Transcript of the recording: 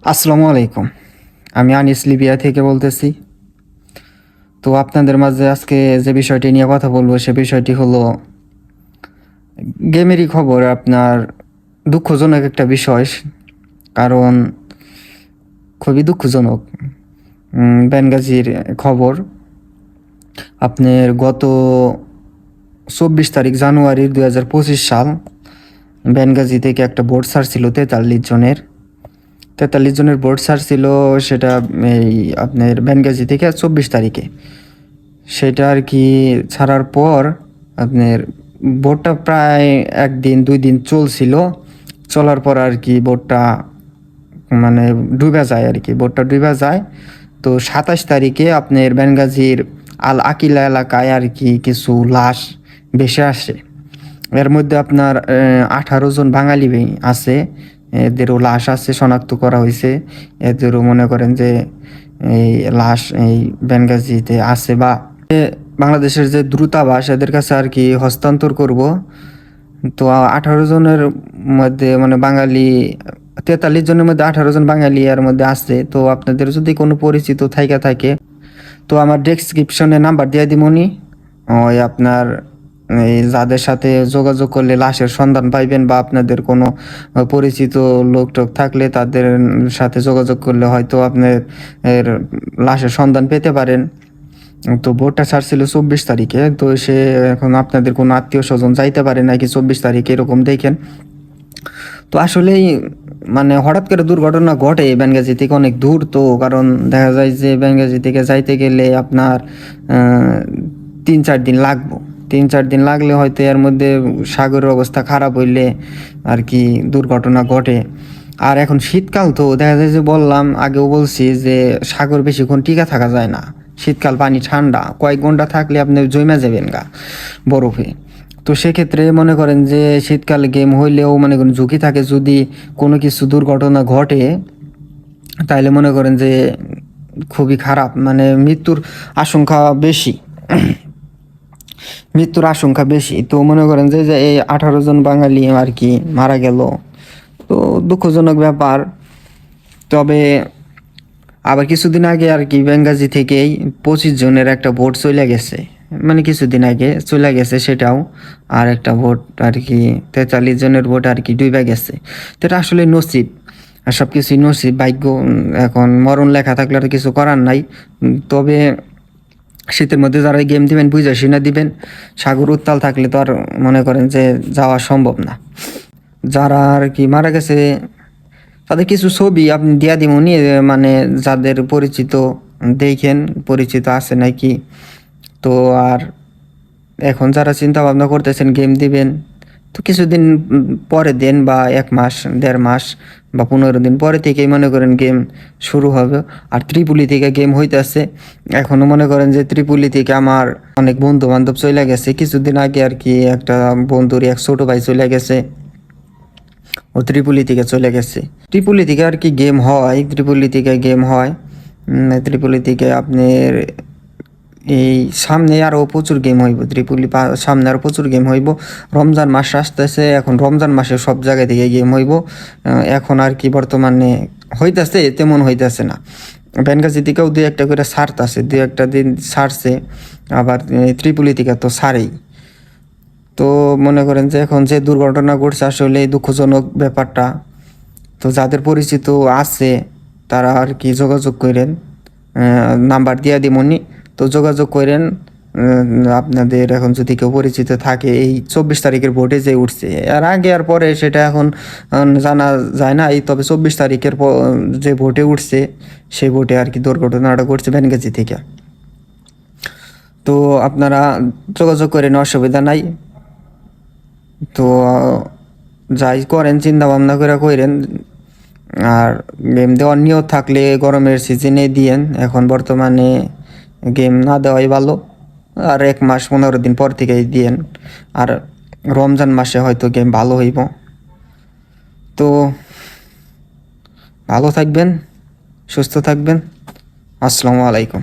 আসসালামু আলাইকুম। আমি আনিস লিবিয়া থেকে বলতেছি। তো আপনাদের মাঝে আজকে যে বিষয়টি নিয়ে কথা বলবো সে বিষয়টি হলো গেমেরই খবর। আপনার দুঃখজনক একটা বিষয়, কারণ খুবই দুঃখজনক। বেনগাজির খবর। আপনার গত 24 তারিখ জানুয়ারি 2025 সাল বেনগাজি থেকে একটা বোট ছাড়ছিল 43 জনের বোট ছাড়ছিল। সেটা এই আপনার বেনগাজি থেকে 24 তারিখে। সেটা আর কি ছাড়ার পর আপনার বোটটা প্রায় 1 দিন 2 দিন চলছিল। চলার পর আর কি বোটটা মানে ডুবে যায় আর কি, বোটটা ডুবে যায়। তো 27 তারিখে আপনার বেনগাজির আল আকিলা এলাকায় আর কি কিছু লাশ ভেসে আসে। এর মধ্যে আপনার 18 জন বাঙালি আছে, এদেরও লাশ আছে, শনাক্ত করা হয়েছে। এদেরও মনে করেন যে এই লাশ এই বেনগাজিতে আছে বা বাংলাদেশের যে দূতাবাস এদের কাছে আর কি হস্তান্তর করব। তো 18 জনের মধ্যে মানে বাঙালি, 43 জনের মধ্যে 18 জন বাঙালি এর মধ্যে আছে। তো আপনাদের যদি কোনো পরিচিত থাকে তো আমার ডেসক্রিপশনে নাম্বার দিয়ে দিমনি। ওই আপনার এই যাদের সাথে যোগাযোগ করলে লাশের সন্ধান পাইবেন, বা আপনাদের কোনো পরিচিত লোক টোক থাকলে তাদের সাথে যোগাযোগ করলে হয়তো আপনার এর লাশের সন্ধান পেতে পারেন। তো বোটটা ছাড়ছিল 24 তারিখে। তো সে এখন আপনাদের কোনো আত্মীয় স্বজন যাইতে পারে নাকি 24 তারিখে, এরকম দেখেন। তো আসলেই মানে হঠাৎ করে দুর্ঘটনা ঘটে বেনগাজি থেকে অনেক দূর। তো কারণ দেখা যায় যে বেনগাজি থেকে যাইতে গেলে আপনার 3-4 দিন লাগবো। 3-4 দিন লাগলে হয়তো এর মধ্যে সাগরের অবস্থা খারাপ হইলে আর কি দুর্ঘটনা ঘটে। আর এখন শীতকাল, তো দেখা যায় যে বললাম, আগেও বলছি যে সাগর বেশিক্ষণ টিকা থাকা যায় না। শীতকাল পানি ঠান্ডা, কয়েক ঘন্টা থাকলে আপনি জমে যাবেন গা বরফে। তো সেক্ষেত্রে মনে করেন যে শীতকালে গেম হইলেও মনে করেন ঝুঁকি থাকে, যদি কোনো কিছু দুর্ঘটনা ঘটে তাইলে মনে করেন যে খুবই খারাপ, মানে মৃত্যুর আশঙ্কা বেশি। মৃত্যুর আশঙ্কা বেশি। তো মনে করেন যে যে এই 18 জন বাঙালি আর কি মারা গেল। তো দুঃখজনক ব্যাপার। তবে আবার কিছুদিন আগে আর কি বেঙ্গাজি থেকেই 25 জনের একটা ভোট চলে গেছে, মানে কিছুদিন আগে চলে গেছে সেটাও। আর একটা ভোট আর কি 43 জনের ভোট আর কি ডুবে গেছে। তো এটা আসলে নসিব, আর সব কিছুই নসিব, ভাগ্য। এখন মরণ লেখা থাকলে আর কিছু করার নাই। তবে শীতের মধ্যে যারা গেম দিবেন বুঝে শুনে দিবেন। সাগর উত্তাল থাকলে তো আর মনে করেন যে যাওয়া সম্ভব না। যারা আর কি মারা গেছে তাদের কিছু ছবি আপনি দিয়া দিমুনি, মানে যাদের পরিচিত দেখেন, পরিচিত আছে নাকি। তো আর এখন যারা চিন্তা ভাবনা করতেছেন গেম দিবেন, তো কিছুদিন পরে দেন, বা 1 মাস 1.5 মাস বা 15 দিন পরে থেকেই মনে করেন গেম শুরু হবে। আর ত্রিপুলি থেকে গেম হইতেছে। এখনও মনে করেন যে ত্রিপুলি থেকে আমার অনেক বন্ধু বান্ধব চলে গেছে। কিছুদিন আগে আর কি একটা বন্ধুর এক ছোট ভাই চলে গেছে, ও ত্রিপুলি থেকে চলে গেছে। ত্রিপুলি থেকে আর কি গেম হয়, ত্রিপুলি থেকে গেম হয়। ত্রিপুলি থেকে আপনার এই সামনে আরও প্রচুর গেম হইব। ত্রিপুলি সামনে আরও প্রচুর গেম হইব। রমজান মাস আসতেছে, এখন রমজান মাসে সব জায়গা থেকে গেম হইব। এখন আর কি বর্তমানে হইতেছে, তেমন হইতেছে না। বেনগাজি থেকেও 2-1টা করে ছাড়তেছে, 2-1টা দিন ছাড়ছে। আবার ত্রিপুলি থেকে তো ছাড়েই। তো মনে করেন যে এখন যে দুর্ঘটনা ঘটছে আসলে দুঃখজনক ব্যাপারটা। তো যাদের পরিচিত আছে তারা আর কি যোগাযোগ করেন, নাম্বার দিয়া দিমনি। তো যোগাযোগ করেন। আপনাদের এখন যদি কেউ পরিচিত থাকে এই 24 তারিখের ভোটে যে উঠছে, আর আগে আর পরে সেটা এখন জানা যায় না। এই তবে 24 তারিখের যে ভোটে উঠছে সেই ভোটে আর কি দুর্ঘটনাটা ঘটছে বেনগাজি থেকে। তো আপনারা যোগাযোগ করেন, অসুবিধা নাই। তো যাই করেন চিন্তা ভাবনা করে করেন। আর গেম দেওয়ার নিয়ত থাকলে গরমের সিজনে দিয়েন, এখন বর্তমানে গেম না দেওয়াই ভালো। আর 1 মাস 15 দিন পর থেকেই দিয়েন। আর রমজান মাসে হয়তো গেম ভালো হইব। তো ভালো থাকবেন, সুস্থ থাকবেন। আসসালামু আলাইকুম।